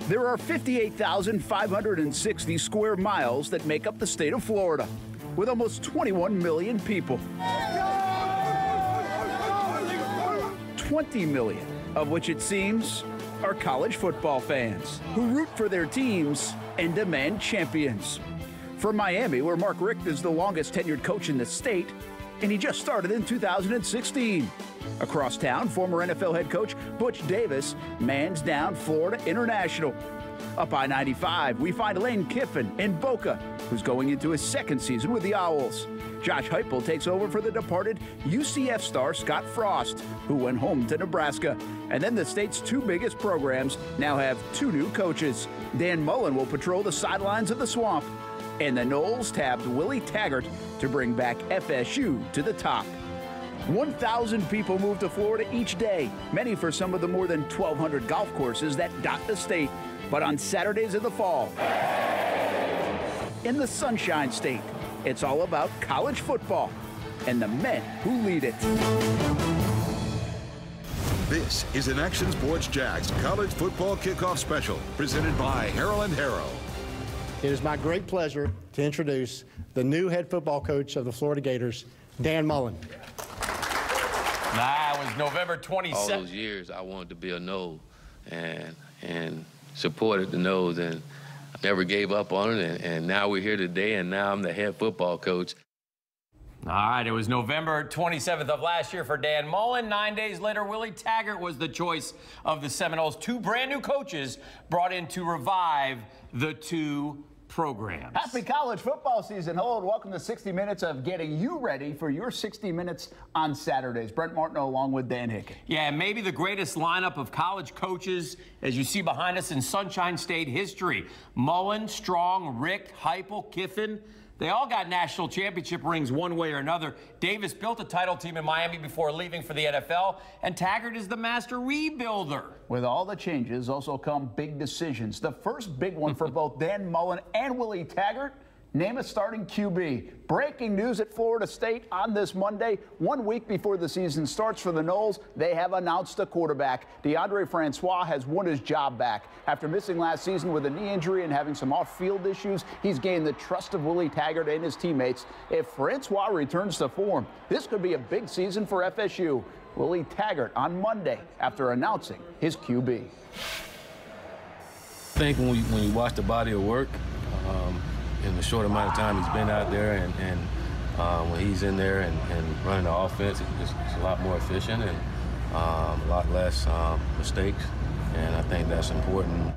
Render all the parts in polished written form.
There are 58,560 square miles that make up the state of Florida, with almost 21 million people. 20 million of which, it seems, are college football fans who root for their teams and demand champions. From Miami, where Mark Richt is the longest tenured coach in the state, and he just started in 2016. Across town, former NFL head coach Butch Davis mans down Florida International. Up I-95, we find Lane Kiffin in Boca, who's going into his second season with the Owls. Josh Heupel takes over for the departed UCF star Scott Frost, who went home to Nebraska. And then the state's two biggest programs now have two new coaches. Dan Mullen will patrol the sidelines of the Swamp, and the Noles tabbed Willie Taggart to bring back f.s.u. to the top. 1,000 people move to Florida each day, many for some of the more than 1,200 golf courses that dot the state. But on Saturdays of the fall, in the Sunshine State, it's all about college football and the men who lead it. This is an Action Sports Jax college football kickoff special presented by Harrell & Harrell. It is my great pleasure to introduce the new head football coach of the Florida Gators, Dan Mullen. It was November 27th. All those years, I wanted to be a Nole and supported the Noles, and I never gave up on it. And now we're here today, and now I'm the head football coach. All right, it was November 27th of last year for Dan Mullen. 9 days later, Willie Taggart was the choice of the Seminoles. Two brand new coaches brought in to revive the two programs. Happy college football season. Hello and welcome to 60 Minutes of getting you ready for your 60 Minutes on Saturdays. Brent Martineau along with Dan Hicken. Yeah, maybe the greatest lineup of college coaches, as you see behind us, in Sunshine State history. Mullen, Strong, Richt, Heupel, Kiffin. They all got national championship rings one way or another. Davis built a title team in Miami before leaving for the NFL, and Taggart is the master rebuilder. With all the changes also come big decisions. The first big one for both Dan Mullen and Willie Taggart: name a starting QB. Breaking news at Florida State on this Monday. 1 week before the season starts for the Noles, they have announced a quarterback. DeAndre Francois has won his job back. After missing last season with a knee injury and having some off-field issues, he's gained the trust of Willie Taggart and his teammates. If Francois returns to form, this could be a big season for f.s.u. Willie Taggart on Monday after announcing his QB. I think when you watch the body of work, in the short amount of time he's been out there, and when he's in there and running the offense, it's a lot more efficient and a lot less mistakes, and I think that's important.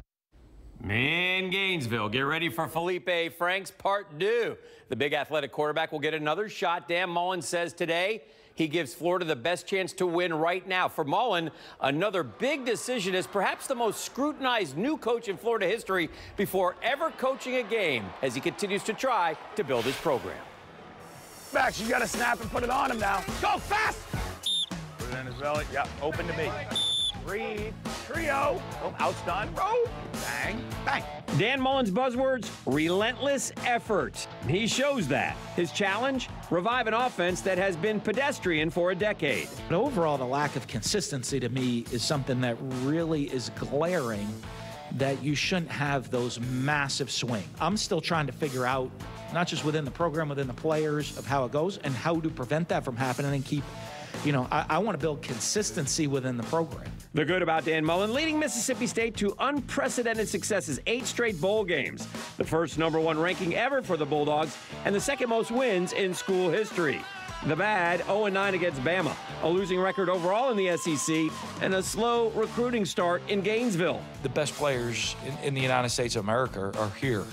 In Gainesville, get ready for Felipe Franks Part 2. The big athletic quarterback will get another shot. Dan Mullen says today he gives Florida the best chance to win right now. For Mullen, another big decision as perhaps the most scrutinized new coach in Florida history before ever coaching a game, as he continues to try to build his program. Max, you got to snap and put it on him now. Go fast! Put it in his belly. Yep, open to me. Read, trio. Oh, outstun, roll, bang, bang. Dan Mullen's buzzwords: relentless effort. He shows that. His challenge: revive an offense that has been pedestrian for a decade. But overall, the lack of consistency to me is something that really is glaring, that you shouldn't have those massive swings. I'm still trying to figure out, not just within the program, within the players, of how it goes and how to prevent that from happening and keep, I want to build consistency within the program. The good about Dan Mullen: leading Mississippi State to unprecedented successes, 8 straight bowl games, the first #1 ranking ever for the Bulldogs, and the second most wins in school history. The bad: 0-9 against Bama, a losing record overall in the SEC, and a slow recruiting start in Gainesville. The best players in the United States of America are here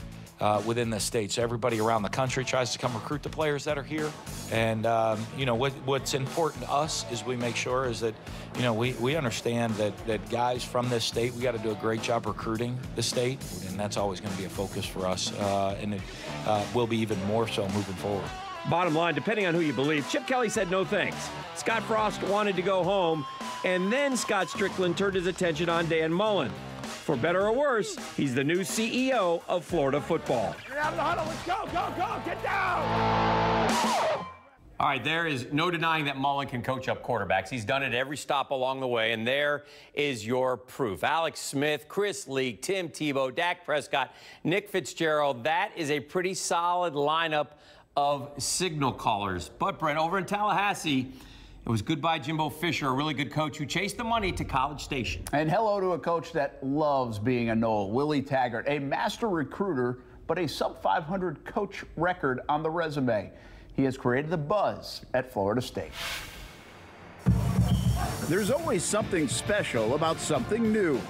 within the state. So everybody around the country tries to come recruit the players that are here. And, what's important to us is we make sure is that, we understand that guys from this state, we got to do a great job recruiting the state. And that's always going to be a focus for us. And it will be even more so moving forward. Bottom line, depending on who you believe, Chip Kelly said no thanks. Scott Frost wanted to go home, and then Scott Strickland turned his attention on Dan Mullen. For better or worse, he's the new CEO of Florida football. Get out of the huddle. Let's go, go, go. Get down. All right, there is no denying that Mullen can coach up quarterbacks. He's done it every stop along the way, and there is your proof. Alex Smith, Chris Leak, Tim Tebow, Dak Prescott, Nick Fitzgerald. That is a pretty solid lineup of signal callers. But, Brent, over in Tallahassee, it was goodbye Jimbo Fisher, a really good coach who chased the money to College Station. And hello to a coach that loves being a Nole, Willie Taggart, a master recruiter, but a sub-500 coach record on the resume. He has created the buzz at Florida State. There's always something special about something new.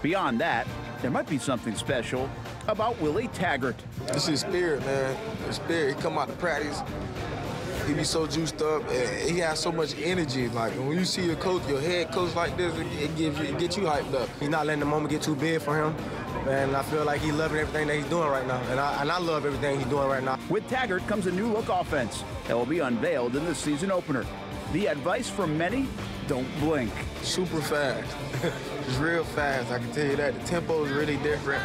Beyond that, there might be something special about Willie Taggart. It's his spirit, man. His spirit. He come out to practice. He be so juiced up, and he has so much energy. Like when you see your coach, your head coach like this, it gets you hyped up. He's not letting the moment get too big for him. And I feel like he's loving everything that he's doing right now. And I love everything he's doing right now. With Taggart comes a new look offense that will be unveiled in the season opener. The advice from many, don't blink. Super fast. It's real fast, I can tell you that. The tempo is really different.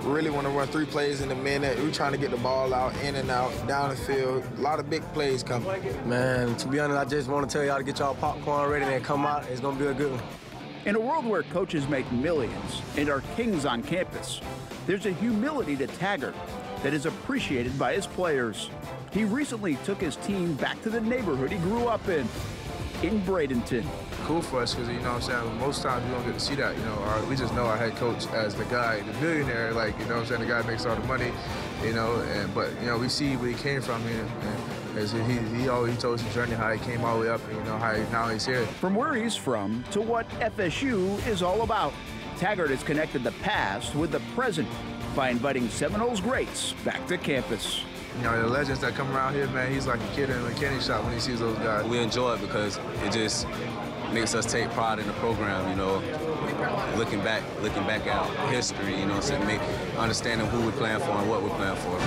We really want to run 3 plays in a minute. We're trying to get the ball out, in and out, down the field. A lot of big plays coming. Man, to be honest, I just want to tell y'all to get y'all popcorn ready and come out. It's going to be a good one. In a world where coaches make millions and are kings on campus, there's a humility to Taggart that is appreciated by his players. He recently took his team back to the neighborhood he grew up in Bradenton. Cool for us because, you know what I'm saying, most times we don't get to see that, you know. We just know our head coach as the guy, the billionaire, like, you know what I'm saying, the guy makes all the money, you know, but, you know, we see where he came from here. He always told us the journey, how he came all the way up, and, you know, how now he's here. From where he's from to what FSU is all about, Taggart has connected the past with the present by inviting Seminoles greats back to campus. You know, the legends that come around here, man, he's like a kid in a candy shop when he sees those guys. We enjoy it because it just makes us take pride in the program, you know, looking back at history, you know, so understanding who we're playing for and what we're playing for.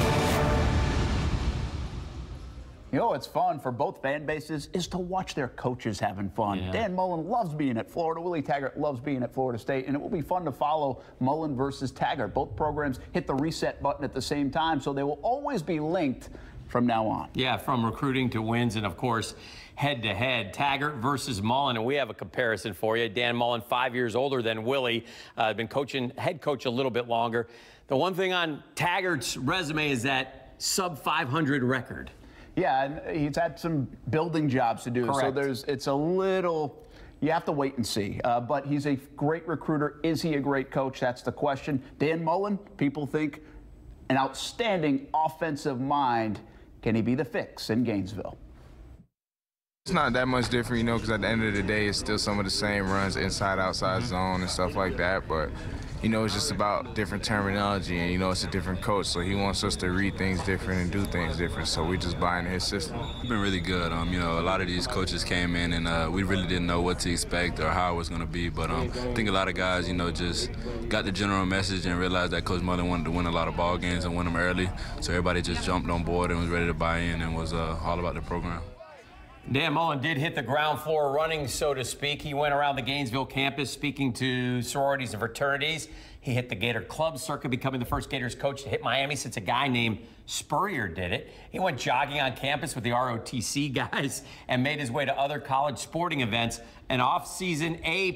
You know what's fun for both fan bases is to watch their coaches having fun. Yeah. Dan Mullen loves being at Florida. Willie Taggart loves being at Florida State. And it will be fun to follow Mullen versus Taggart. Both programs hit the reset button at the same time, so they will always be linked from now on. Yeah, from recruiting to wins and, of course, head-to-head. Taggart versus Mullen, and we have a comparison for you. Dan Mullen, 5 years older than Willie, been coaching, head coach a little bit longer. The one thing on Taggart's resume is that sub-500 record. Yeah, and he's had some building jobs to do. Correct. So it's a little, you have to wait and see. But he's a great recruiter. Is he a great coach? That's the question. Dan Mullen, people think an outstanding offensive mind. Can he be the fix in Gainesville? It's not that much different, you know, because at the end of the day, it's still some of the same runs, inside, outside zone and stuff like that. But, you know, it's just about different terminology, and, you know, it's a different coach, so he wants us to read things different and do things different, so we just buy into his system. It's been really good. You know, a lot of these coaches came in, and we really didn't know what to expect or how it was going to be, but I think a lot of guys, you know, just got the general message and realized that Coach Mullen wanted to win a lot of ball games and win them early, so everybody just jumped on board and was ready to buy in and was all about the program. Dan Mullen did hit the ground floor running, so to speak. He went around the Gainesville campus speaking to sororities and fraternities. He hit the Gator Club circuit, becoming the first Gators coach to hit Miami since a guy named Spurrier did it. He went jogging on campus with the ROTC guys and made his way to other college sporting events. An off-season A+,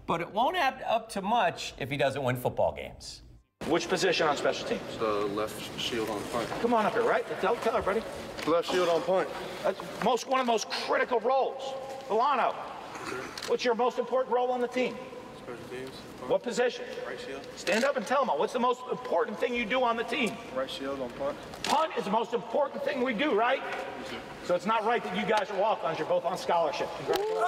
but it won't add up to much if he doesn't win football games. Which position on special teams? The left shield on punt. Come on up here, right? Tell everybody. Left shield on punt. That's one of the most critical roles. Milano, what's your most important role on the team? Special teams. Punt. What position? Right shield. Stand up and tell them. What's the most important thing you do on the team? Right shield on punt. Punt is the most important thing we do, right? Yes, sir. So it's not right that you guys are walk-ons. You're both on scholarship. Congratulations.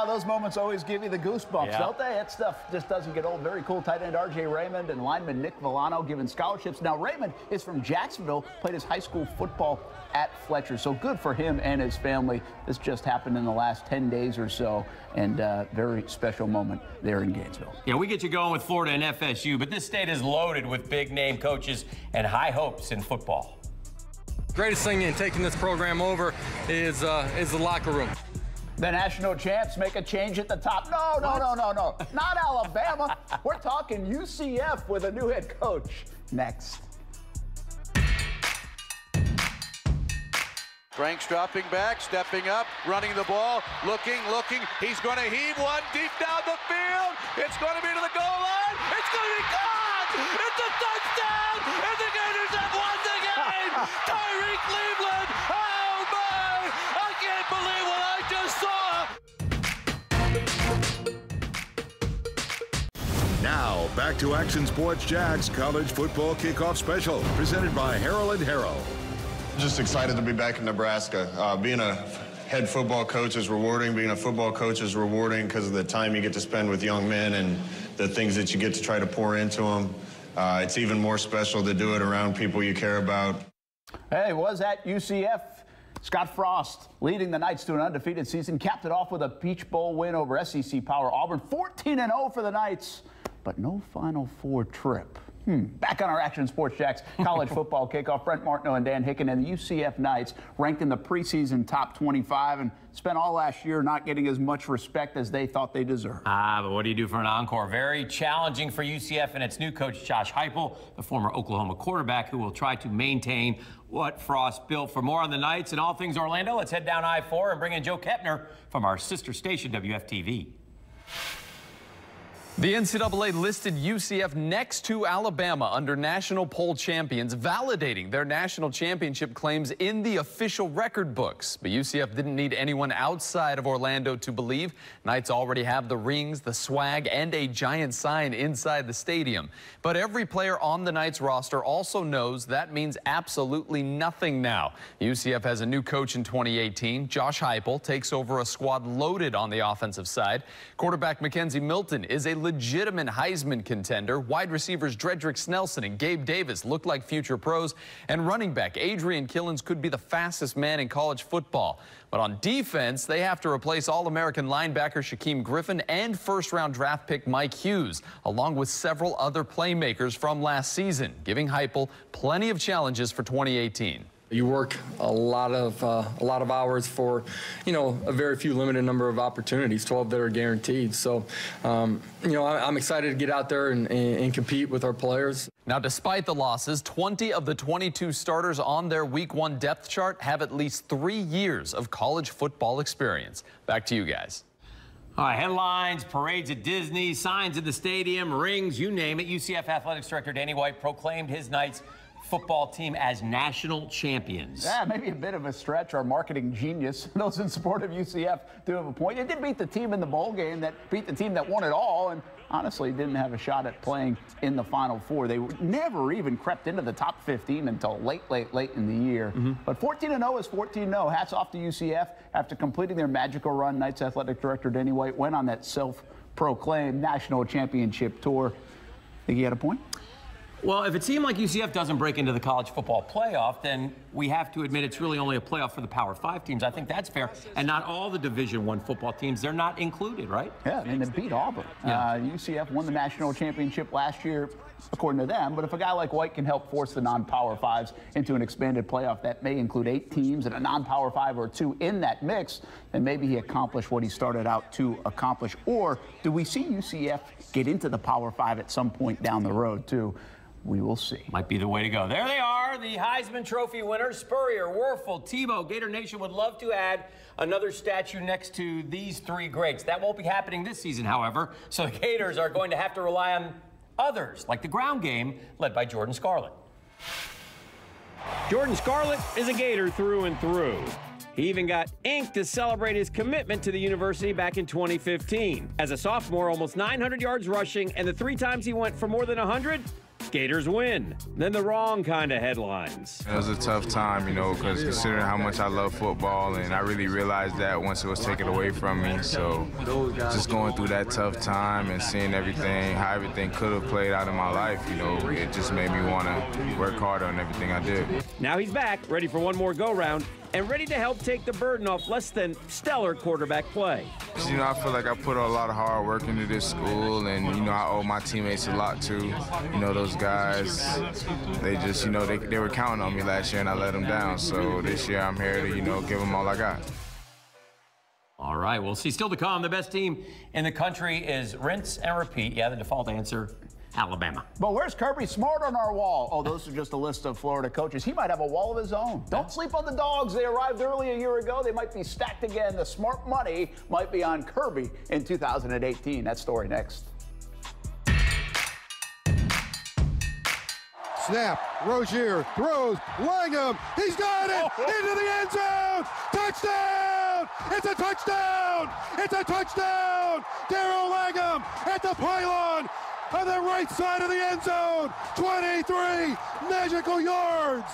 Those moments always give you the goosebumps, don't they? That stuff just doesn't get old. Very cool tight end R.J. Raymond and lineman Nick Villano given scholarships. Now, Raymond is from Jacksonville, played his high school football at Fletcher. So good for him and his family. This just happened in the last 10 days or so, and very special moment there in Gainesville. Yeah, we get you going with Florida and FSU, but this state is loaded with big-name coaches and high hopes in football. Greatest thing in taking this program over is the locker room. The national champs make a change at the top. No. Not Alabama. We're talking UCF with a new head coach next. Franks dropping back, stepping up, running the ball, looking. He's going to heave one deep down the field. It's going to be to the goal line. It's going to be gone. It's a touchdown. And the Gators have won the game. Tyree Cleveland. Oh, my. I can't believe what I just saw. Now, back to Action Sports Jax College Football Kickoff Special, presented by Harrell & Harrell. Just excited to be back in Nebraska. Being a head football coach is rewarding. Being a football coach is rewarding because of the time you get to spend with young men and the things that you get to try to pour into them. It's even more special to do it around people you care about. Hey, was at UCF. Scott Frost leading the Knights to an undefeated season, capped it off with a Peach Bowl win over SEC power Auburn. 14-0 for the Knights, but no Final Four trip. Back on our Action Sports Jax college football kickoff, Brent Martineau and Dan Hicken and the UCF Knights ranked in the preseason top 25 and spent all last year not getting as much respect as they thought they deserved. But what do you do for an encore? Very challenging for UCF and its new coach, Josh Heupel, the former Oklahoma quarterback, who will try to maintain what Frost built. For more on the Knights and all things Orlando, let's head down I-4 and bring in Joe Kepner from our sister station, WFTV. The NCAA listed UCF next to Alabama under national poll champions, validating their national championship claims in the official record books. But UCF didn't need anyone outside of Orlando to believe. Knights already have the rings, the swag, and a giant sign inside the stadium. But every player on the Knights roster also knows that means absolutely nothing now. UCF has a new coach in 2018. Josh Heupel takes over a squad loaded on the offensive side. Quarterback Mackenzie Milton is a legitimate Heisman contender. Wide receivers Dredrick Snelson and Gabe Davis look like future pros, and running back Adrian Killens could be the fastest man in college football. But on defense, they have to replace All-American linebacker Shaquem Griffin and first-round draft pick Mike Hughes, along with several other playmakers from last season, giving Heupel plenty of challenges for 2018. You work a lot of hours for, a very few limited number of opportunities, 12 that are guaranteed. So, I'm excited to get out there and compete with our players. Now, despite the losses, 20 of the 22 starters on their Week 1 depth chart have at least 3 years of college football experience. Back to you guys. All right, headlines, parades at Disney, signs at the stadium, rings, you name it. UCF Athletics Director Danny White proclaimed his Knights football team as national champions. Yeah, maybe a bit of a stretch. Our marketing genius, those in support of UCF, do have a point. It did beat the team in the bowl game that beat the team that won it all, and honestly didn't have a shot at playing in the Final Four. They never even crept into the top 15 until late in the year. But 14-0 is 14-0. Hats off to UCF. After completing their magical run, Knights Athletic Director Danny White went on that self-proclaimed national championship tour. Think he had a point? Well, if it seemed like UCF doesn't break into the college football playoff, then we have to admit it's really only a playoff for the Power 5 teams. I think that's fair. And not all the Division I football teams, they're not included, right? Yeah, and they beat Auburn. Yeah. UCF won the national championship last year, according to them. But if a guy like White can help force the non-Power 5s into an expanded playoff that may include 8 teams and a non-Power 5 or 2 in that mix, then maybe he accomplished what he started out to accomplish. Or do we see UCF get into the Power 5 at some point down the road, too? We will see. Might be the way to go. There they are, the Heisman Trophy winners, Spurrier, Werfel, Tebow. Gator Nation would love to add another statue next to these 3 greats. That won't be happening this season, however, so the Gators are going to have to rely on others, like the ground game, led by Jordan Scarlett. Jordan Scarlett is a Gator through and through. He even got ink to celebrate his commitment to the university back in 2015. As a sophomore, almost 900 yards rushing, and the 3 times he went for more than 100, Gators win. Then the wrong kind of headlines. It was a tough time, because considering how much I love football, and I really realized that once it was taken away from me. So just going through that tough time and seeing everything, how everything could have played out in my life, it just made me want to work harder on everything I did. Now he's back, ready for one more go-round, and ready to help take the burden off less than stellar quarterback play. I feel like I put a lot of hard work into this school, and, I owe my teammates a lot, too. Those guys, they just, they were counting on me last year, and I let them down. So this year I'm here to, give them all I got. All right, we'll see. Still to come, the best team in the country is rinse and repeat. Yeah, the default answer, Alabama. But where's Kirby Smart on our wall? Oh, those are just a list of Florida coaches. He might have a wall of his own. Don't sleep on the dogs. They arrived early a year ago. They might be stacked again. The smart money might be on Kirby in 2018. That story next. Snap, Rozier throws, Langham, he's got it, into the end zone, touchdown, it's a touchdown, it's a touchdown, Darrell Langham at the pylon on the right side of the end zone, 23 magical yards.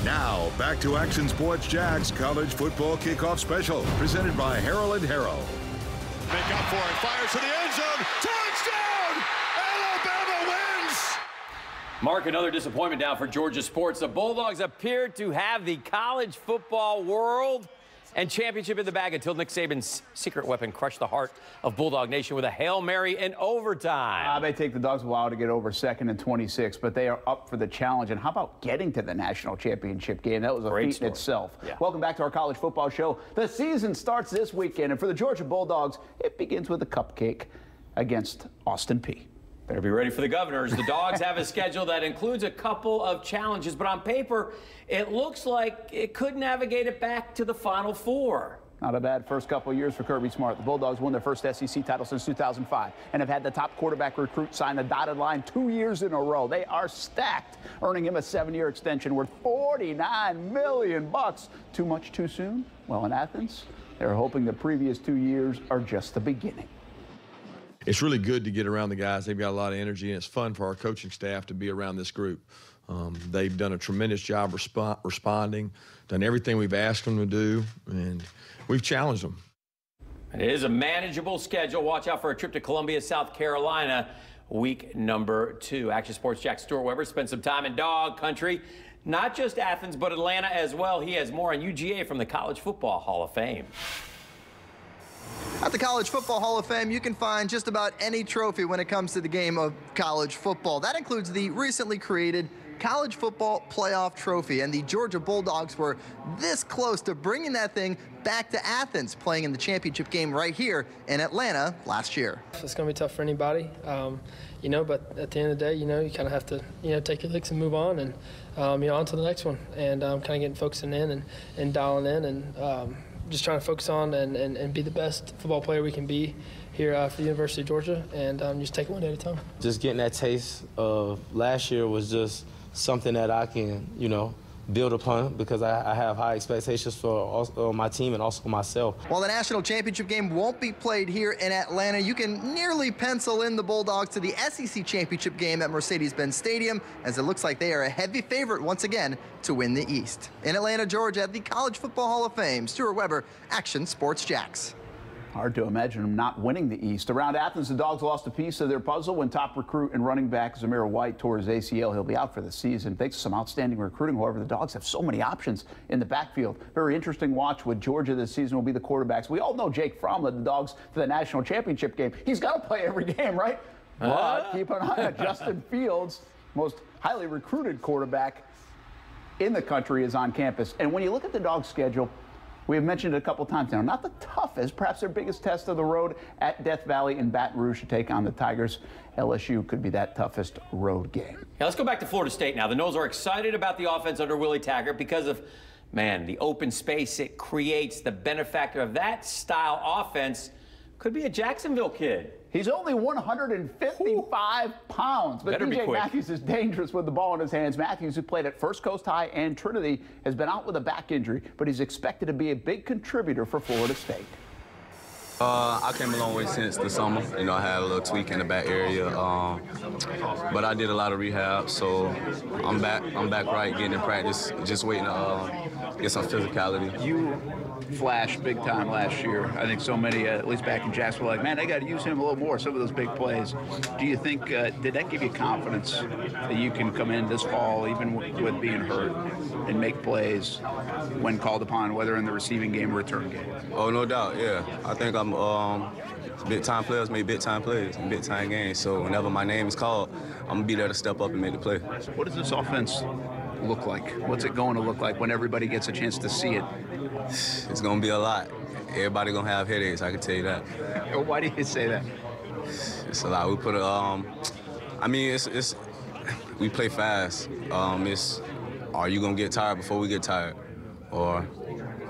Now, back to Action Sports Jax College Football Kickoff Special, presented by Harrell & Harrell. Make up for it, fires to the end zone, touchdown! Alabama wins! Mark, another disappointment down for Georgia sports. The Bulldogs appeared to have the college football world and championship in the bag until Nick Saban's secret weapon crushed the heart of Bulldog Nation with a Hail Mary in overtime. They take the Dogs a while to get over 2nd and 26, but they are up for the challenge. And how about getting to the national championship game? That was a feat in itself. Yeah. Welcome back to our college football show. The season starts this weekend, and for the Georgia Bulldogs, it begins with a cupcake against Austin Peay. Better be ready for the Governors. The Dogs have a schedule that includes a couple of challenges, but on paper, it looks like it could navigate it back to the Final Four. Not a bad first couple of years for Kirby Smart. The Bulldogs won their first SEC title since 2005 and have had the top quarterback recruit sign the dotted line 2 years in a row. They are stacked, earning him a 7-year extension worth $49 million. Too much too soon? Well, in Athens, they're hoping the previous 2 years are just the beginning. It's really good to get around the guys. They've got a lot of energy, and it's fun for our coaching staff to be around this group. They've done a tremendous job responding, done everything we've asked them to do, and we've challenged them. It is a manageable schedule. Watch out for a trip to Columbia, South Carolina, week number 2. Action Sports Jax Stuart Weber spent some time in dog country. Not just Athens, but Atlanta as well. He has more on UGA from the College Football Hall of Fame. At the College Football Hall of Fame, you can find just about any trophy when it comes to the game of college football. That includes the recently created College Football Playoff Trophy, and the Georgia Bulldogs were this close to bringing that thing back to Athens, playing in the championship game right here in Atlanta last year. It's going to be tough for anybody, you know, but at the end of the day, you know, you kind of have to, you know, take your licks and move on and, you know, on to the next one, and kind of getting focusing in and dialing in and just trying to focus on and be the best football player we can be here for the University of Georgia, and just take it one day at a time. Just getting that taste of last year was just something that I can, you know, build upon, because I have high expectations for my team and also myself. While the national championship game won't be played here in Atlanta, you can nearly pencil in the Bulldogs to the SEC championship game at Mercedes-Benz Stadium, as it looks like they are a heavy favorite once again to win the East. In Atlanta, Georgia, at the College Football Hall of Fame, Stuart Weber, Action Sports Jax. Hard to imagine them not winning the East. Around Athens, the Dogs lost a piece of their puzzle when top recruit and running back Zamir White tore his ACL. He'll be out for the season. Thanks to some outstanding recruiting, however, the Dogs have so many options in the backfield. Very interesting watch with Georgia this season will be the quarterbacks. We all know Jake Fromm led the Dogs to the national championship game. He's got to play every game, right? But keep an eye on Justin Fields, most highly recruited quarterback in the country, is on campus. And when you look at the Dogs' schedule, we have mentioned it a couple times now. Not the toughest, perhaps their biggest test of the road at Death Valley in Baton Rouge to take on the Tigers. LSU could be that toughest road game. Yeah, let's go back to Florida State now. The Noles are excited about the offense under Willie Taggart because of, man, the open space it creates. The benefactor of that style offense could be a Jacksonville kid. He's only 155 pounds, but DJ Matthews is dangerous with the ball in his hands. Matthews, who played at First Coast High and Trinity, has been out with a back injury, but he's expected to be a big contributor for Florida State. I came a long way since the summer. You know, I had a little tweak in the back area, but I did a lot of rehab, so I'm back right, getting in practice, just waiting to get some physicality. You flashed big time last year. I think so many, at least back in Jax, were like, man, they got to use him a little more, some of those big plays. Do you think, did that give you confidence that you can come in this fall, even with being hurt, and make plays when called upon, whether in the receiving game or return game? Oh, no doubt, yeah. I think I'm big-time players make big-time plays in big-time games, so whenever my name is called, I'm going to be there to step up and make the play. What does this offense look like? What's it going to look like when everybody gets a chance to see it? It's going to be a lot. Everybody going to have headaches, I can tell you that. Why do you say that? It's a lot. We put we play fast. Are you going to get tired before we get tired? Or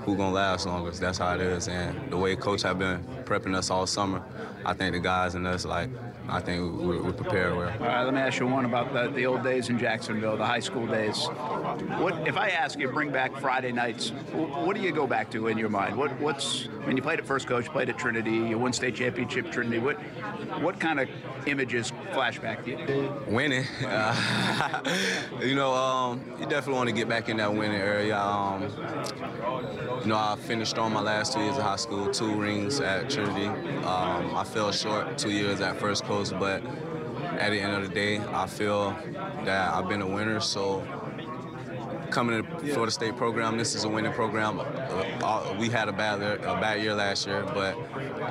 who going to last longest? That's how it is. And the way coach have been prepping us all summer, I think the guys and us, I think we're prepared well. All right, let me ask you one about the old days in Jacksonville, the high school days. What if I ask you to bring back Friday nights? What do you go back to in your mind? When you played at First Coach, played at Trinity, you won state championship Trinity. What kind of images flash back to you? Winning. You definitely want to get back in that winning area. I finished on my last 2 years of high school, 2 rings at Trinity. I fell short 2 years at First Coach, but at the end of the day, I feel that I've been a winner. So coming to the Florida State program, this is a winning program. We had a bad year last year, but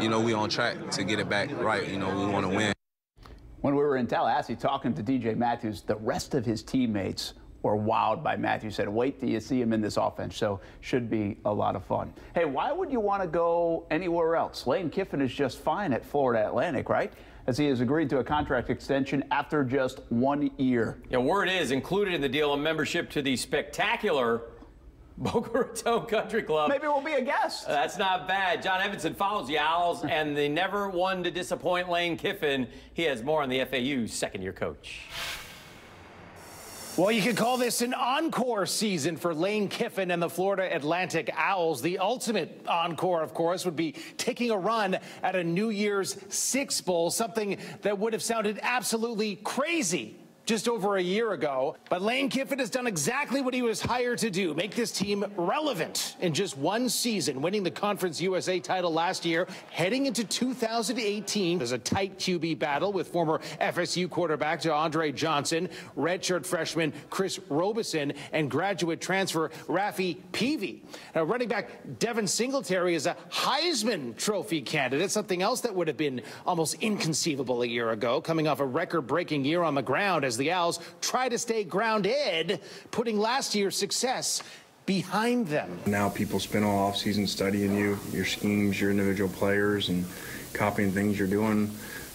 we on track to get it back right. We want to win. When we were in Tallahassee talking to DJ Matthews, the rest of his teammates were wowed by Matthews. Said, wait till you see him in this offense. So should be a lot of fun. Hey, why would you want to go anywhere else? Lane Kiffin is just fine at Florida Atlantic, right? As he has agreed to a contract extension after just 1 year. Yeah, word is included in the deal a membership to the spectacular Boca Raton Country Club. Maybe we'll be a guest. That's not bad. John Evanson follows the Owls and the never one to disappoint Lane Kiffin. He has more on the FAU second-year coach. Well, you could call this an encore season for Lane Kiffin and the Florida Atlantic Owls. The ultimate encore, of course, would be taking a run at a New Year's Six Bowl, something that would have sounded absolutely crazy just over a year ago. But Lane Kiffin has done exactly what he was hired to do, make this team relevant in just one season, winning the Conference USA title last year. Heading into 2018, there's a tight QB battle with former FSU quarterback DeAndre Johnson, redshirt freshman Chris Robeson, and graduate transfer Rafi Peavy. Now, running back Devin Singletary is a Heisman Trophy candidate, something else that would have been almost inconceivable a year ago, coming off a record-breaking year on the ground as the Owls try to stay grounded, putting last year's success behind them. Now people spend all offseason studying you, your schemes, your individual players, and copying things you're doing.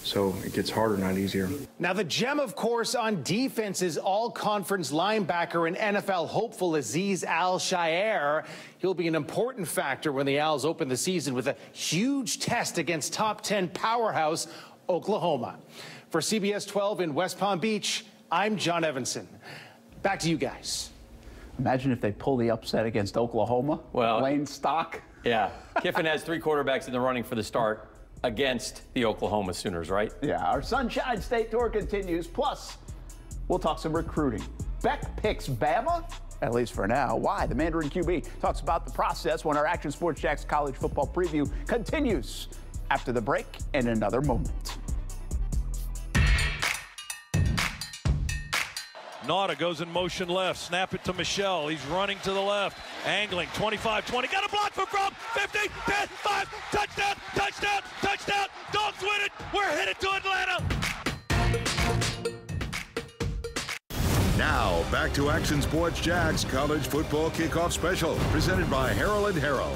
So it gets harder, not easier. Now, the gem, of course, on defense is all-conference linebacker and NFL hopeful Azeez Al-Shaair. He'll be an important factor when the Owls open the season with a huge test against top 10 powerhouse Oklahoma. For CBS 12 in West Palm Beach, I'm John Evanson. Back to you guys. Imagine if they pull the upset against Oklahoma. Well, Lane stock. Yeah. Kiffin has 3 quarterbacks in the running for the start against the Oklahoma Sooners, right? Yeah, our Sunshine State Tour continues. Plus, we'll talk some recruiting. Beck picks Bama, at least for now. Why? The Mandarin QB talks about the process when our Action Sports Jax college football preview continues after the break in another moment. Nauta goes in motion left, snap it to Michelle. He's running to the left, angling, 25-20. Got a block from 50, 10, 5, touchdown, touchdown, touchdown. Dogs win it. We're headed to Atlanta. Now, back to Action Sports Jax College Football Kickoff Special, presented by Harold & Harrow.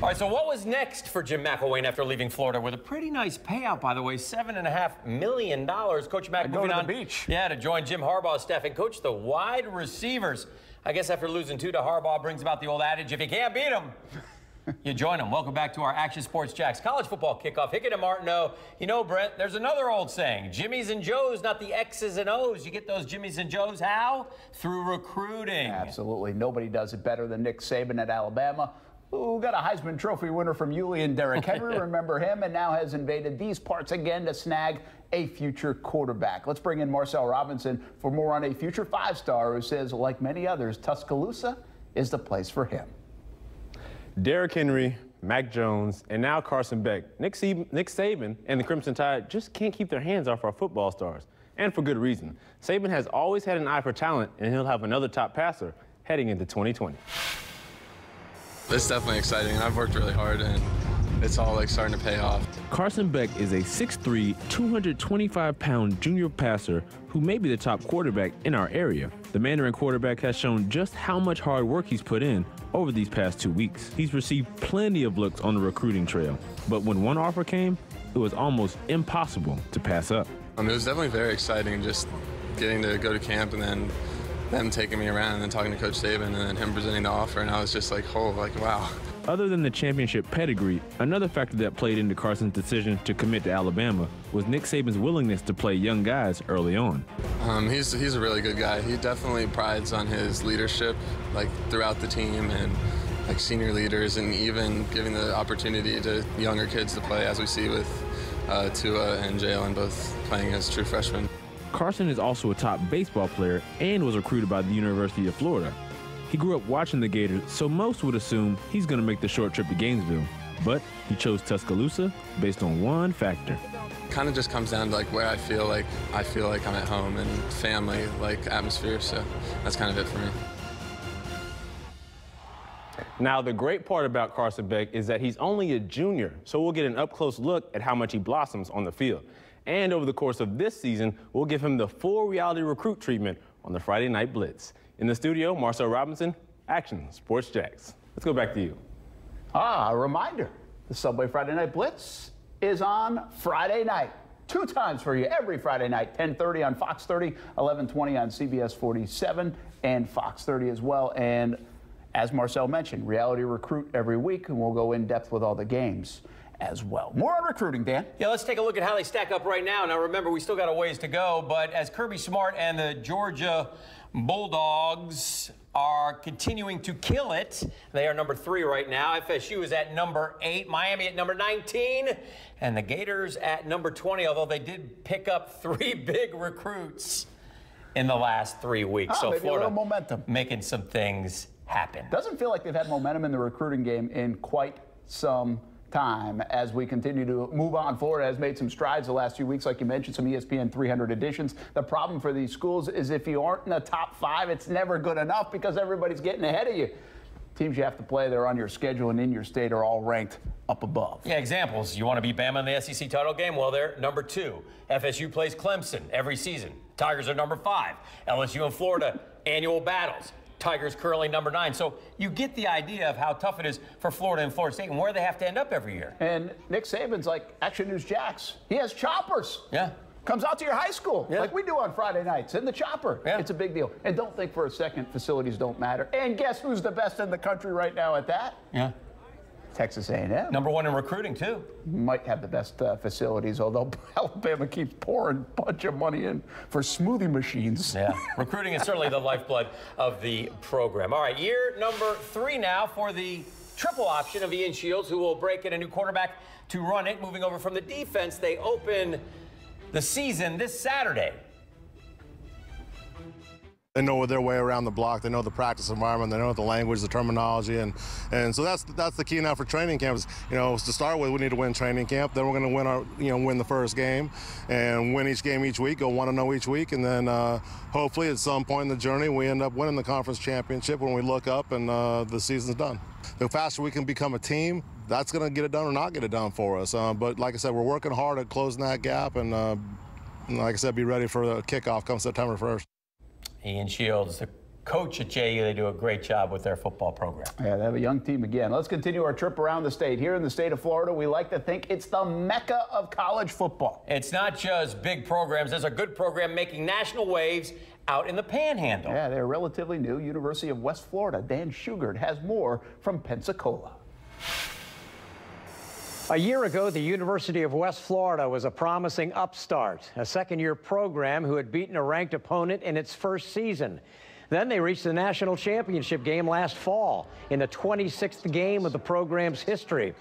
All right, so what was next for Jim McElwain after leaving Florida with a pretty nice payout, by the way, $7.5 million. Coach Mack moving on. Beach. Yeah, to join Jim Harbaugh's staff and coach the wide receivers. I guess after losing 2 to Harbaugh brings about the old adage, if you can't beat them, you join them. Welcome back to our Action Sports Jax college football kickoff. Hickett and Martineau. You know, Brent, there's another old saying, Jimmys and Joes, not the X's and O's. You get those Jimmys and Joes how? Through recruiting. Absolutely. Nobody does it better than Nick Saban at Alabama, who got a Heisman Trophy winner from Yulee and Derrick Henry. Remember him, and now has invaded these parts again to snag a future quarterback. Let's bring in Marcel Robinson for more on a future 5-star who says, like many others, Tuscaloosa is the place for him. Derrick Henry, Mac Jones, and now Carson Beck. Nick Saban and the Crimson Tide just can't keep their hands off our football stars, and for good reason. Saban has always had an eye for talent, and he'll have another top passer heading into 2020. It's definitely exciting. I've worked really hard, and it's all like starting to pay off. Carson Beck is a 6'3", 225-pound junior passer who may be the top quarterback in our area. The Mandarin quarterback has shown just how much hard work he's put in over these past 2 weeks. He's received plenty of looks on the recruiting trail, but when one offer came, it was almost impossible to pass up. It was definitely very exciting just getting to go to camp and then them taking me around and then talking to Coach Saban and then him presenting the offer, and I was just like, oh, like, wow. Other than the championship pedigree, another factor that played into Carson's decision to commit to Alabama was Nick Saban's willingness to play young guys early on. He's a really good guy. He definitely prides on his leadership, like throughout the team and like senior leaders, and even giving the opportunity to younger kids to play, as we see with Tua and Jalen both playing as true freshmen. Carson is also a top baseball player and was recruited by the University of Florida. He grew up watching the Gators, so most would assume he's going to make the short trip to Gainesville. But he chose Tuscaloosa based on one factor. Kind of just comes down to like where I feel like I'm at home and family, like atmosphere, so that's kind of it for me. Now, the great part about Carson Beck is that he's only a junior, so we'll get an up-close look at how much he blossoms on the field. And over the course of this season, we'll give him the full reality recruit treatment on the Friday Night Blitz. In the studio, Marcel Robinson, Action Sports Jax. Let's go back to you. A reminder, the Subway Friday Night Blitz is on Friday night. 2 times for you every Friday night, 10:30 on Fox 30, 11:20 on CBS 47 and Fox 30 as well. And as Marcel mentioned, reality recruit every week, and we'll go in depth with all the games as well. More on recruiting, Dan. Yeah, let's take a look at how they stack up right now. Now, remember, we still got a ways to go, but as Kirby Smart and the Georgia Bulldogs are continuing to kill it, they are number 3 right now. FSU is at number 8, Miami at number 19, and the Gators at number 20, although they did pick up 3 big recruits in the last 3 weeks. So maybe Florida a little momentum. Making some things happen. Doesn't feel like they've had momentum in the recruiting game in quite some time as we continue to move on. Florida has made some strides the last few weeks, like you mentioned, some ESPN 300 editions. The problem for these schools is if you aren't in the top 5, it's never good enough because everybody's getting ahead of you. Teams you have to play, they're on your schedule and in your state are all ranked up above. Yeah, examples. You want to beat Bama in the SEC title game? Well, they're number 2. FSU plays Clemson every season. Tigers are number 5. LSU and Florida, annual battles. Tigers currently number 9. So you get the idea of how tough it is for Florida and Florida State and where they have to end up every year. And Nick Saban's like Action News Jax. He has choppers. Yeah. Comes out to your high school like we do on Friday nights in the chopper. Yeah. It's a big deal. And don't think for a second facilities don't matter. And guess who's the best in the country right now at that? Yeah. Texas A&M. Number 1 in recruiting, too. Might have the best facilities, although Alabama keeps pouring a bunch of money in for smoothie machines. Yeah, recruiting is certainly the lifeblood of the program. All right, year number 3 now for the triple option of Ian Shields, who will break in a new quarterback to run it. Moving over from the defense, they open the season this Saturday. They know their way around the block. They know the practice environment. They know the language, the terminology, and so that's the key now for training camp. Is, to start with, we need to win training camp. Then we're going to win the first game, and win each game each week. Go 1-0 each week, and then hopefully at some point in the journey we end up winning the conference championship when we look up and the season's done. The faster we can become a team, that's going to get it done or not get it done for us. But like I said, we're working hard at closing that gap, and like I said, be ready for the kickoff come September 1st. Ian Shields, the coach at JU, they do a great job with their football program. Yeah, they have a young team again. Let's continue our trip around the state. Here in the state of Florida, we like to think it's the mecca of college football. It's not just big programs. There's a good program making national waves out in the Panhandle. Yeah, they're relatively new. University of West Florida. Dan Shugart has more from Pensacola. A year ago, the University of West Florida was a promising upstart, a second-year program who had beaten a ranked opponent in its first season. Then they reached the national championship game last fall in the 26th game of the program's history.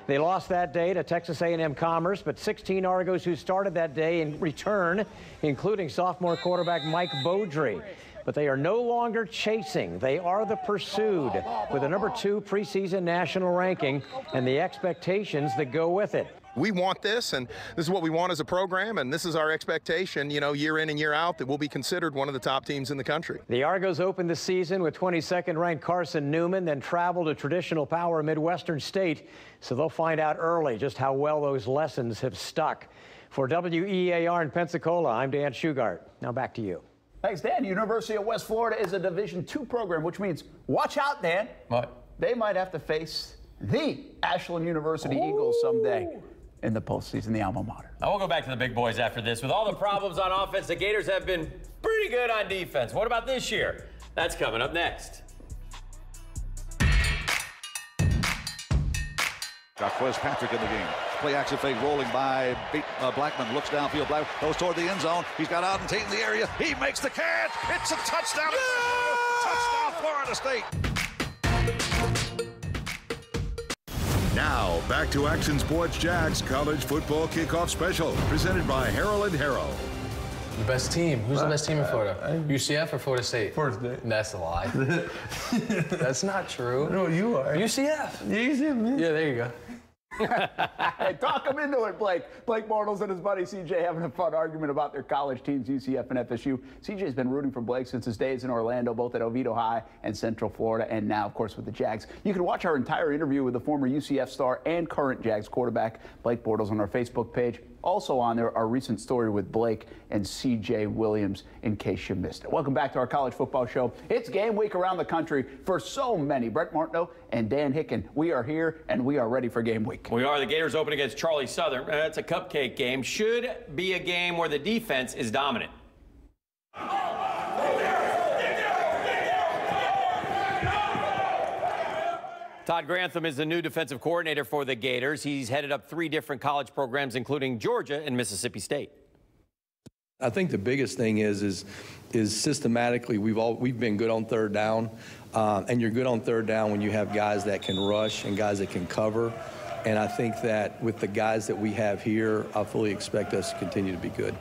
They lost that day to Texas A&M Commerce, but 16 Argos who started that day in return, including sophomore quarterback Mike Beaudry. But they are no longer chasing. They are the pursued with a number 2 preseason national ranking and the expectations that go with it. we want this, and this is what we want as a program, and this is our expectation, you know, year in and year out, that we'll be considered one of the top teams in the country. The Argos opened the season with 22nd ranked Carson Newman, then traveled to traditional power Midwestern State, so they'll find out early just how well those lessons have stuck. For WEAR in Pensacola, I'm Dan Shugart. Now back to you. Thanks, Dan. University of West Florida is a Division II program, which means watch out, Dan. What? They might have to face the Ashland University Eagles someday in the postseason, the alma mater. Now we'll go back to the big boys after this. With all the problems on offense, the Gators have been pretty good on defense. What about this year? That's coming up next. Got Wes Patrick in the game. Play action fake rolling by Blackman. Looks downfield. Black goes toward the end zone. He's got Auden in the area. He makes the catch. It's a touchdown. Yeah! Touchdown, Florida State. Now, back to Action Sports Jax College Football Kickoff Special, presented by Harrell & Harrell. The best team. Who's the best team in Florida? UCF or Florida State? Florida State. That's a lie. That's not true. No, you are. UCF. UCF, man. Yeah, there you go. Hey, talk him into it, Blake. Blake Bortles and his buddy CJ having a fun argument about their college teams, UCF and FSU. CJ's been rooting for Blake since his days in Orlando, both at Oviedo High and Central Florida, and now, of course, with the Jags. You can watch our entire interview with the former UCF star and current Jags quarterback, Blake Bortles, on our Facebook page. Also on there, our recent story with Blake and C.J. Williams, in case you missed it. Welcome back to our college football show. It's game week around the country for so many. Brett Martineau and Dan Hicken, we are here, and we are ready for game week. We are. The Gators open against Charlie Southern. It's a cupcake game. Should be a game where the defense is dominant. Todd Grantham is the new defensive coordinator for the Gators. He's headed up 3 different college programs, including Georgia and Mississippi State. I think the biggest thing is systematically we've been good on third down, and you're good on third down when you have guys that can rush and guys that can cover. And I think that with the guys that we have here, I fully expect us to continue to be good.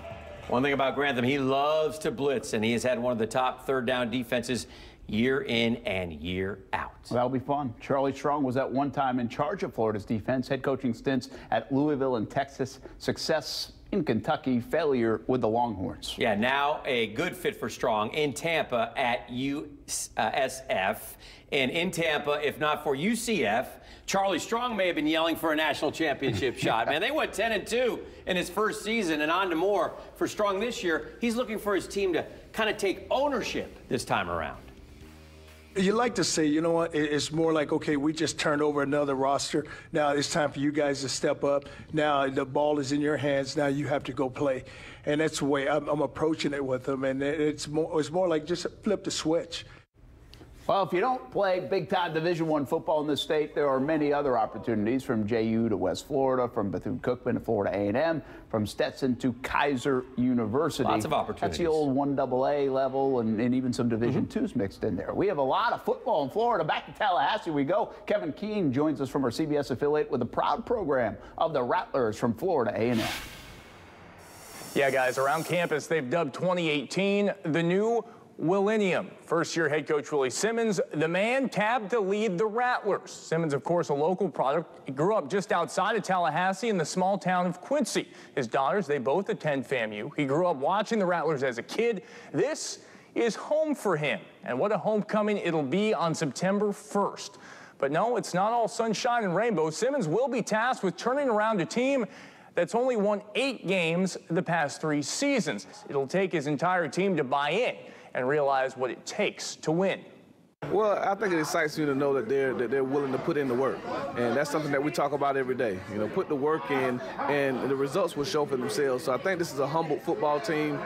One thing about Grantham, he loves to blitz, and he has had one of the top third down defenses year in and year out. Well, that'll be fun. Charlie Strong was at one time in charge of Florida's defense, head coaching stints at Louisville and Texas, success in Kentucky, failure with the Longhorns. Yeah, now a good fit for Strong in Tampa at USF. And in Tampa, if not for UCF, Charlie Strong may have been yelling for a national championship shot. Man, they went 10-2 in his first season, and on to more for Strong this year. He's looking for his team to kind of take ownership this time around. You like to say, you know what, it's more like, okay, we just turned over another roster. Now it's time for you guys to step up. Now the ball is in your hands. Now you have to go play. And that's the way I'm approaching it with them. And it's more like just flip the switch. Well, if you don't play big-time Division I football in this state, there are many other opportunities, from JU to West Florida, from Bethune-Cookman to Florida A&M, from Stetson to Kaiser University. Lots of opportunities. That's the old 1AA level and even some Division IIs mixed in there. We have a lot of football in Florida. Back to Tallahassee we go. Kevin Keene joins us from our CBS affiliate with a proud program of the Rattlers from Florida A&M. Yeah, guys, around campus, they've dubbed 2018 the new Millennium. First-year head coach Willie Simmons, the man tabbed to lead the Rattlers. Simmons, of course, a local product. He grew up just outside of Tallahassee in the small town of Quincy. His daughters, they both attend FAMU. He grew up watching the Rattlers as a kid. This is home for him. And what a homecoming it'll be on September 1st. But no, it's not all sunshine and rainbows. Simmons will be tasked with turning around a team that's only won 8 games the past 3 seasons. It'll take his entire team to buy in and realize what it takes to win. Well, I think it excites me to know that they're willing to put in the work, and that's something that we talk about every day. You know, put the work in, and the results will show for themselves. So I think this is a humble football team.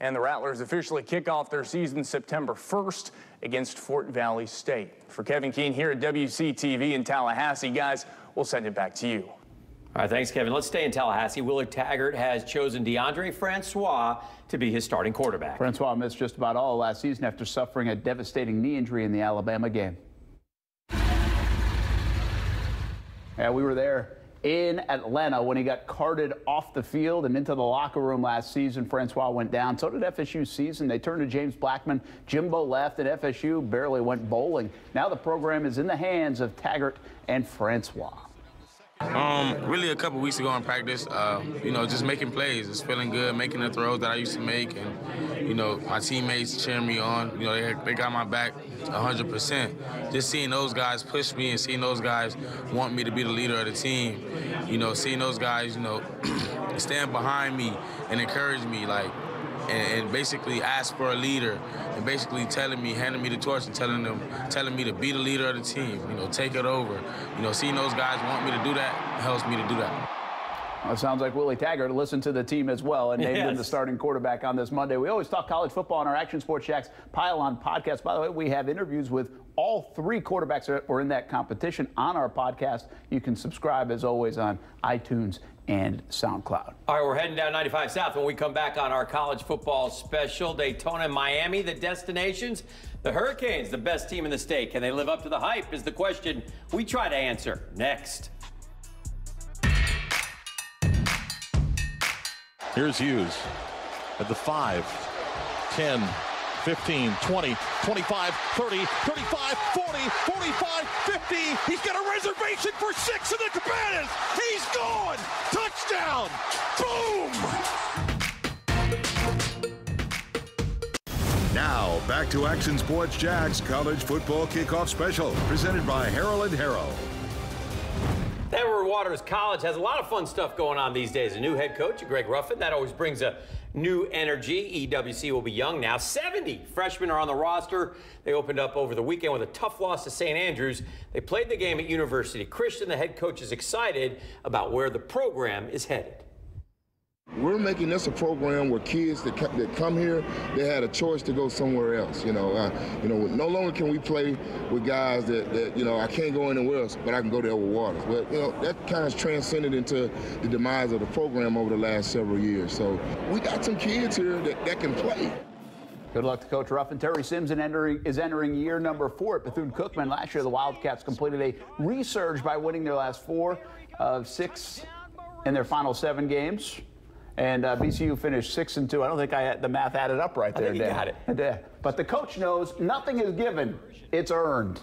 And the Rattlers officially kick off their season September 1st against Fort Valley State. For Kevin Keene here at WCTV in Tallahassee, guys, we'll send it back to you. All right, thanks, Kevin. Let's stay in Tallahassee. Willard Taggart has chosen DeAndre Francois to be his starting quarterback. Francois missed just about all last season after suffering a devastating knee injury in the Alabama game. Yeah, we were there in Atlanta when he got carted off the field and into the locker room last season. Francois went down. So did FSU's season. They turned to James Blackman. Jimbo left, and FSU barely went bowling. Now the program is in the hands of Taggart and Francois. Really a couple weeks ago in practice, just making plays. It's feeling good, making the throws that I used to make, and, my teammates cheering me on. They got my back 100%. Just seeing those guys push me and seeing those guys want me to be the leader of the team, seeing those guys, stand behind me and encourage me, and basically ask for a leader, and basically handing me the torch and telling me to be the leader of the team, take it over. Seeing those guys want me to do that helps me to do that. Well, it sounds like Willie Taggart listened to the team as well and named him the starting quarterback on this Monday. We always talk college football on our Action Sports Jax Pile-On podcast. By the way, we have interviews with all three quarterbacks that were in that competition on our podcast. You can subscribe, as always, on iTunes and SoundCloud. All right, we're heading down 95 South when we come back on our college football special. Daytona and Miami, the destinations. The Hurricanes, the best team in the state. Can they live up to the hype is the question we try to answer next. Here's Hughes at the 5, 10, 15, 20, 25, 30, 35, 40, 45, 50. He's got a reservation for 6 in the Cabanas. He's gone. Touchdown. Boom. Now, back to Action Sports Jax College Football Kickoff Special, presented by Harrell & Harrell. Edward Waters College has a lot of fun stuff going on these days. A new head coach, Greg Ruffin, that always brings a new energy. EWC will be young now. 70 freshmen are on the roster. They opened up over the weekend with a tough loss to St. Andrews. They played the game at University Christian. The head coach is excited about where the program is headed. We're making this a program where kids that come here, they had a choice to go somewhere else. No longer can we play with guys that I can't go anywhere else, but I can go to Edward Waters. But that kind of transcended into the demise of the program over the last several years. So we got some kids here that can play. Good luck to Coach Ruffin. Terry Sims is entering year number 4 at Bethune-Cookman. Last year, the Wildcats completed a resurge by winning their last 4 of 6 in their final 7 games. And BCU finished 6-2. I don't think I had the math added up right there, Dan. I think you got it. But the coach knows nothing is given. It's earned.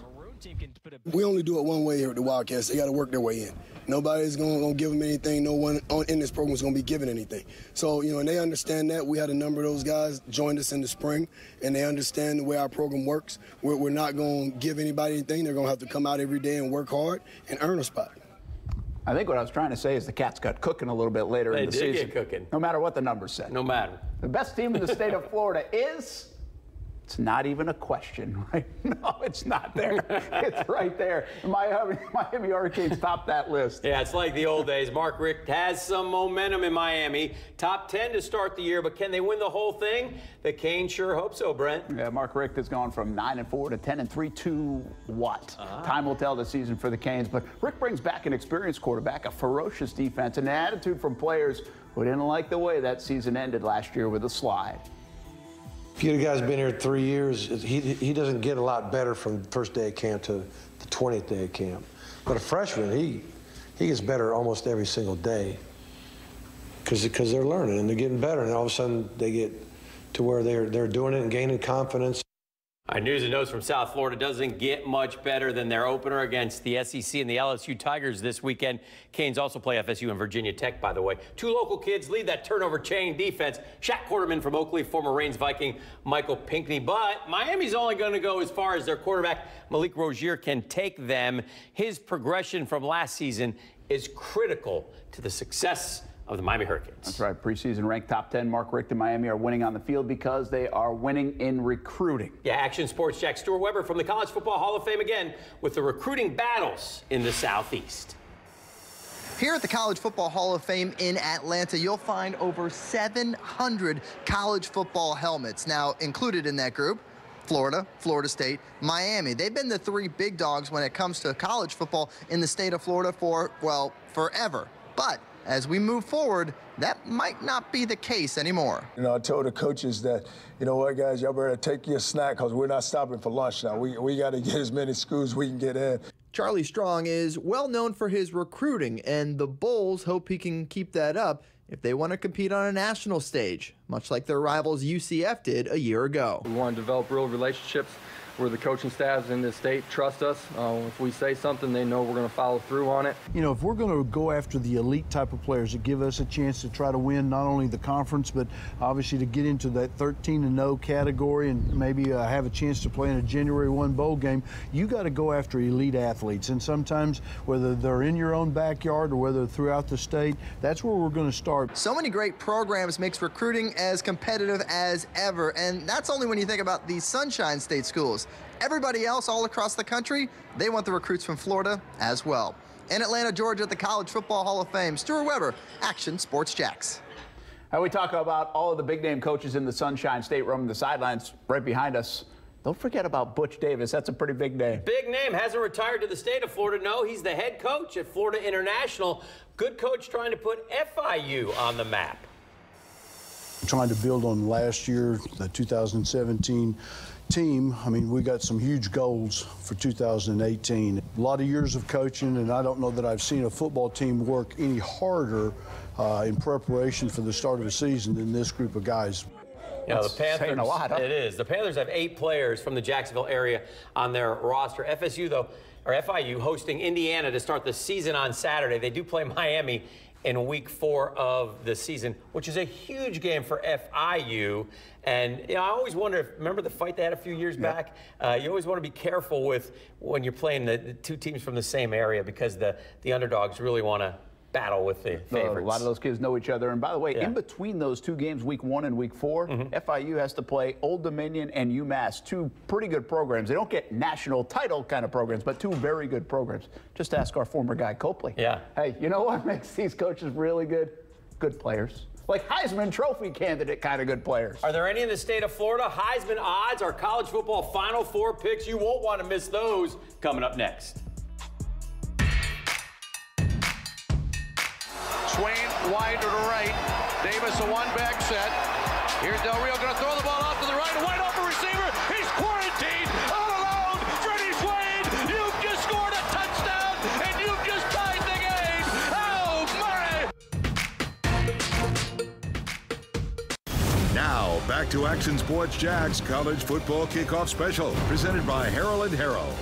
We only do it one way here at the Wildcats. They got to work their way in. Nobody's going to give them anything. No one in this program is going to be given anything. So, and they understand that. We had a number of those guys joined us in the spring, and they understand the way our program works. We're not going to give anybody anything. They're going to have to come out every day and work hard and earn a spot. I think what I was trying to say is the Cats got cooking a little bit later in the season. They did get cooking. No matter what the numbers said. No matter. The best team in the state of Florida is... It's not even a question, right? No, it's not there. It's right there. Miami Hurricanes top that list. Yeah, it's like the old days. Mark Richt has some momentum in Miami. Top 10 to start the year, but can they win the whole thing? The Canes sure hope so, Brent. Yeah, Mark Richt has gone from 9-4 to 10-3 to what? Time will tell this season for the Canes, but Richt brings back an experienced quarterback, a ferocious defense, and an attitude from players who didn't like the way that season ended last year with a slide. If you guys been here 3 years, he doesn't get a lot better from the first day of camp to the 20th day of camp. But a freshman, he gets better almost every single day because they're learning and they're getting better, and all of a sudden they get to where they're doing it and gaining confidence. Our news and notes from South Florida doesn't get much better than their opener against the SEC and the LSU Tigers this weekend. Canes also play FSU and Virginia Tech, by the way. 2 local kids lead that turnover chain defense. Shaq Quarterman from Oakley, former Reigns Viking Michael Pinckney. But Miami's only going to go as far as their quarterback, Malik Rozier, can take them. His progression from last season is critical to the success of the Miami Hurricanes. That's right. Preseason ranked top 10. Mark Richt and Miami are winning on the field because they are winning in recruiting. Yeah, Action Sports Jax. Stuart Weber from the College Football Hall of Fame again with the recruiting battles in the Southeast. Here at the College Football Hall of Fame in Atlanta, you'll find over 700 college football helmets. Now, included in that group, Florida, Florida State, Miami. They've been the 3 big dogs when it comes to college football in the state of Florida for, well, forever. But as we move forward, that might not be the case anymore. I told the coaches that, you know what, guys, y'all better take your snack because we're not stopping for lunch now. We got to get as many schools we can get in. Charlie Strong is well known for his recruiting, and the Bulls hope he can keep that up if they want to compete on a national stage, much like their rivals UCF did a year ago. We want to develop real relationships where the coaching staffs in this state trust us. If we say something, they know we're going to follow through on it. You know, if we're going to go after the elite type of players that give us a chance to try to win not only the conference, but obviously to get into that 13-0 category and maybe have a chance to play in a January 1 bowl game, you got to go after elite athletes. And sometimes, whether they're in your own backyard or whether throughout the state, that's where we're going to start. So many great programs makes recruiting as competitive as ever, and that's only when you think about the Sunshine State schools. Everybody else all across the country, they want the recruits from Florida as well. In Atlanta, Georgia, at the College Football Hall of Fame, Stuart Weber, Action Sports Jax. Now we talk about all of the big-name coaches in the Sunshine State roaming the sidelines right behind us. Don't forget about Butch Davis. That's a pretty big name. Big name. Hasn't retired to the state of Florida. No, he's the head coach at Florida International. Good coach trying to put f.s.u. on the map. Trying to build on last year, the 2017 team. I mean, we got some huge goals for 2018. A lot of years of coaching, and I don't know that I've seen a football team work any harder in preparation for the start of a season than this group of guys. You know, the Panthers, saying a lot, huh? It is. The Panthers have 8 players from the Jacksonville area on their roster. f.s.u. though, or f.s.u. hosting Indiana to start the season on Saturday. They do play Miami in week 4 of the season, which is a huge game for f.s.u. And you know, I always wonder, remember the fight they had a few years back? You always want to be careful with when you're playing the 2 teams from the same area, because the underdogs really want to battle with the favorites. A lot of those kids know each other. And by the way, in between those 2 games, week 1 and week 4, f.s.u. has to play Old Dominion and UMass, 2 pretty good programs. They don't get national title kind of programs, but 2 very good programs. Just ask our former guy, Copley. Yeah. Hey, you know what makes these coaches really good? Good players. Like Heisman Trophy candidate kind of good players. Are there any in the state of Florida? Heisman odds, our college football Final Four picks. You won't want to miss those coming up next. Swain wide to the right. Davis a one-back set. Here's Del Rio going to throw the ball off to the right. A wide open receiver. He's quarantined all alone. Freddie Swain, you've just scored a touchdown and you've just tied the game. Oh, my. Now, back to Action Sports Jax College Football Kickoff Special, presented by Harrell & Harrell.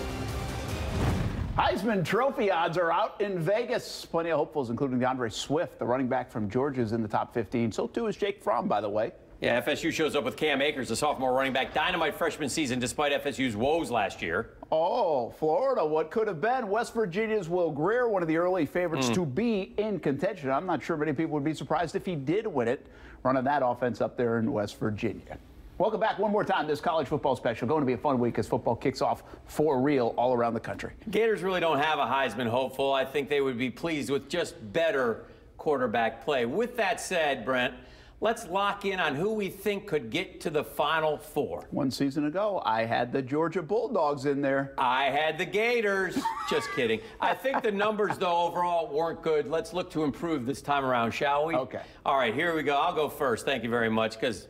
Heisman Trophy odds are out in Vegas. Plenty of hopefuls, including DeAndre Swift, the running back from Georgia, is in the top 15. So too is Jake Fromm, by the way. Yeah, f.s.u. shows up with Cam Akers, the sophomore running back. Dynamite freshman season despite f.s.u.'s woes last year. Oh, Florida, what could have been? West Virginia's Will Greer, one of the early favorites to be in contention. I'm not sure many people would be surprised if he did win it, running that offense up there in West Virginia. Welcome back one more time. This college football special. Going to be a fun week as football kicks off for real all around the country. Gators really don't have a Heisman hopeful. I think they would be pleased with just better quarterback play. With that said, Brent, let's lock in on who we think could get to the Final Four. One season ago, I had the Georgia Bulldogs in there. I had the Gators. Just kidding. I think the numbers, though, overall weren't good. Let's look to improve this time around, shall we? Okay. All right, here we go. I'll go first. Thank you very much, because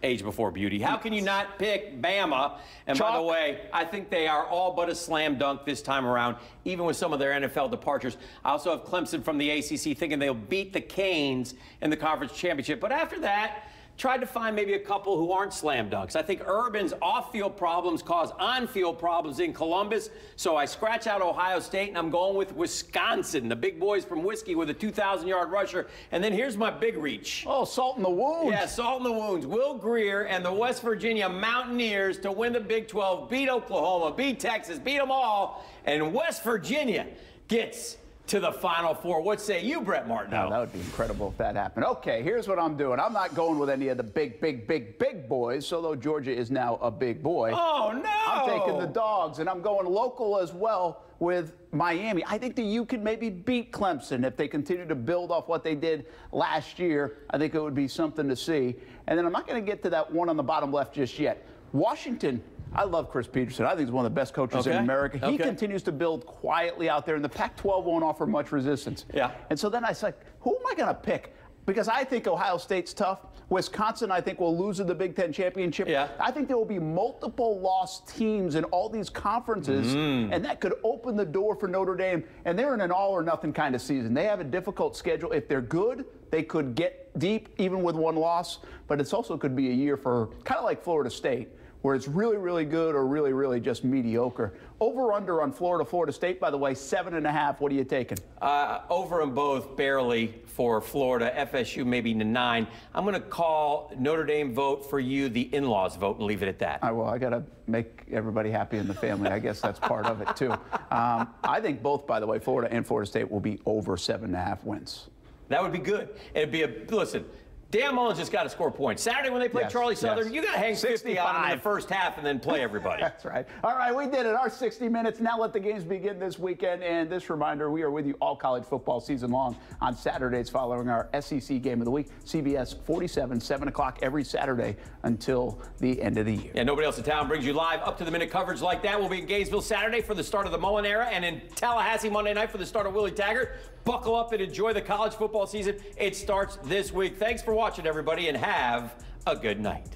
age before beauty. How can you not pick Bama? And by the way, I think they are all but a slam dunk this time around, even with some of their NFL departures. I also have Clemson from the ACC thinking they'll beat the Canes in the conference championship. But after that, tried to find maybe a couple who aren't slam dunks. I think Urban's off-field problems cause on-field problems in Columbus, so I scratch out Ohio State, and I'm going with Wisconsin, the big boys from Whiskey with a 2,000-yard rusher. And then here's my big reach. Oh, salt in the wounds. Yeah, salt in the wounds. Will Greer and the West Virginia Mountaineers to win the Big 12, beat Oklahoma, beat Texas, beat them all, and West Virginia gets to the Final Four. What say you, Brett Martineau? Oh, that would be incredible if that happened. Okay, here's what I'm doing. I'm not going with any of the big boys, although Georgia is now a big boy. Oh, no! I'm taking the Dogs, and I'm going local as well with Miami. I think that you could maybe beat Clemson if they continue to build off what they did last year. I think it would be something to see. And then I'm not going to get to that one on the bottom left just yet. Washington, I love Chris Peterson. I think he's one of the best coaches in America. He continues to build quietly out there, and the Pac-12 won't offer much resistance. Yeah. And so then I said, who am I going to pick? Because I think Ohio State's tough. Wisconsin, I think, will lose in the Big Ten championship. Yeah. I think there will be multiple lost teams in all these conferences, and that could open the door for Notre Dame. And they're in an all-or-nothing kind of season. They have a difficult schedule. If they're good, they could get deep even with one loss. But it's also could be a year for kind of like Florida State, where it's really, really good or really, really just mediocre. Over under on Florida State, by the way, 7.5. What are you taking? Over them both barely for Florida. FSU maybe 9. I'm going to call Notre Dame vote for you the in-laws vote and leave it at that. Well, I got to make everybody happy in the family. I guess that's part of it, too. I think both, by the way, Florida and Florida State will be over 7.5 wins. That would be good. It'd be listen, Dan Mullen just got to score points. Saturday when they play Charlie Southern, you got to hang 50 on them in the first half and then play everybody. That's right. All right, we did it. Our 60 minutes. Now let the games begin this weekend. And this reminder, we are with you all college football season long on Saturdays following our SEC Game of the Week. CBS 47, 7 o'clock every Saturday until the end of the year. Yeah, nobody else in town brings you live up-to-the-minute coverage like that. We'll be in Gainesville Saturday for the start of the Mullen era and in Tallahassee Monday night for the start of Willie Taggart. Buckle up and enjoy the college football season. It starts this week. Thanks for watching, everybody, and have a good night.